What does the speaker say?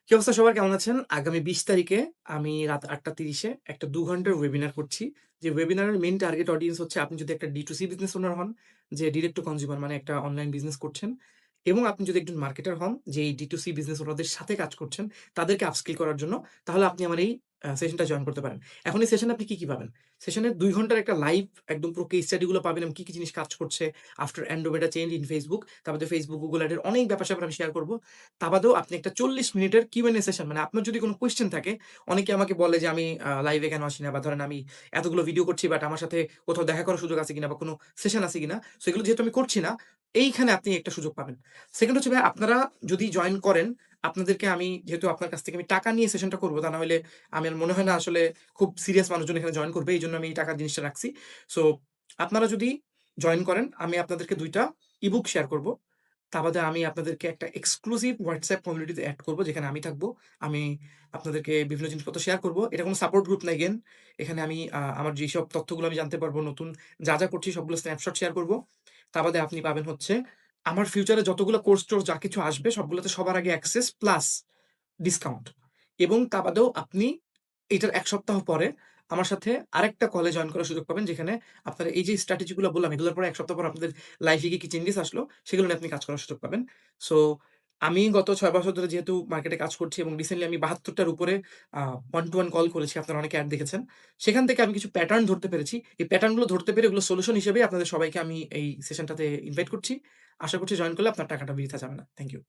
কি অবস্থা সবার কেমন আছেন? আগামী ২০ তারিখে আমি রাত ৮:৩০ এ একটা ২ ঘন্টার ওয়েবিনার করছি। যে ওয়েবিনারের মেইন টার্গেট অডিয়েন্স হচ্ছে আপনি যদি একটা D2C বিজনেস ওনার হন, যে ডিরেক্ট টু কনজিউমার মানে একটা অনলাইন বিজনেস করছেন এবং আপনি যদি একজন মার্কেটার হন, যে এই D2C বিজনেস ওনারদের সাথে কাজ করছেন, তাদেরকে আপস্কিল করার জন্য, তাহলে আপনি আমার এই সেশনটা জয়েন করতে পারেন। এখন এই সেশনে আপনি কি পাবেন? সেশনে ২ ঘন্টার একটা লাইভ একদম পুরো কেস স্টাডি গুলো পাবেন এবং কি জিনিস কাজ করছে after Andromeda change in Facebook। তারপরে Facebook, Google Ad এর অনেক ব্যাপার-স্যাপার আমি শেয়ার করব। তা বাদেও আপনি একটা ৪০ মিনিটের Q&A সেশন মানে আপনার যদি কোন কোয়েশ্চেন থাকে, অনেকে আমাকে বলে যে আমি লাইভে কেন আসি না বা ধরেন আমি এতগুলো ভিডিও করছি বাট আমার সাথে কোথাও দেখা করার সুযোগ আছে কিনা বা কোন সেশন আছে কিনা। সো এগুলো যেহেতু আমি করছি না, এইখানে আপনি একটা সুযোগ পাবেন। সেকেন্ড হচ্ছে ভাই আপনারা যদি জয়েন করেন, আপনাদেরকে আমি যেহেতু আপনার কাছ থেকে আমি টাকা নিয়ে সেশনটা করব, তা না হইলে আমার মনে হয় না আসলে খুব সিরিয়াস মানুষজন এখানে জয়েন করবে। এইজন্য আমি এই টাকার জিনিসটা রাখছি। সো আপনারা যদি জয়েন করেন, আমি আপনাদেরকে ২ টা ইবুক শেয়ার করব। তা বাদে আমি আপনাদেরকে একটা এক্সক্লুসিভ WhatsApp কমিউনিটিতে এড করব যেখানে আমি থাকবো। আমি আপনাদেরকে বিভিন্ন জিনিসপত্র শেয়ার করব। এটা কোন সাপোর্ট গ্রুপ না এগেইন। এখানে আমি আমার যেসব তথ্যগুলো আমি জানতে পারবো, নতুন যা করছি সবগুলো স্ন্যাপশট শেয়ার করব। তা বাদে আপনি পাবেন হচ্ছে আমার ফিউচারে যতগুলো কোর্স-টোর্স যা কিছু আসবে সবগুলোতে সবার আগে অ্যাক্সেস প্লাস ডিসকাউন্ট। এবং তা বাদেও আপনি এটার ১ সপ্তাহ পরে আমার সাথে আরেকটা কলে জয়েন করার সুযোগ পাবেন যেখানে আপনারা এই যে স্ট্র্যাটেজি গুলো বললাম এগুলোর পরে ১ সপ্তাহ পর আপনাদের লাইফে কি চেঞ্জেস আসলো সেগুলো নিয়ে আপনি কাজ করার সুযোগ পাবেন। সো আমি গত ৬ বছর ধরে যেহেতু মার্কেটে কাজ করছি এবং রিসেন্টলি আমি ৭২ টার উপরে ওয়ান টু ওয়ান কল করেছি। আপনারা অনেকে এড দেখেছেন। সেখান থেকে আমি কিছু প্যাটার্ন ধরতে পেরেছি। এই প্যাটার্ন গুলো ধরতে পেরে এগুলো সলিউশন হিসেবেই আপনাদের সবাইকে আমি এই সেশনটাতে ইনভাইট করছি। আশা করছি জয়েন করলে আপনার টাকাটা বৃথা যাবে না। Thank you.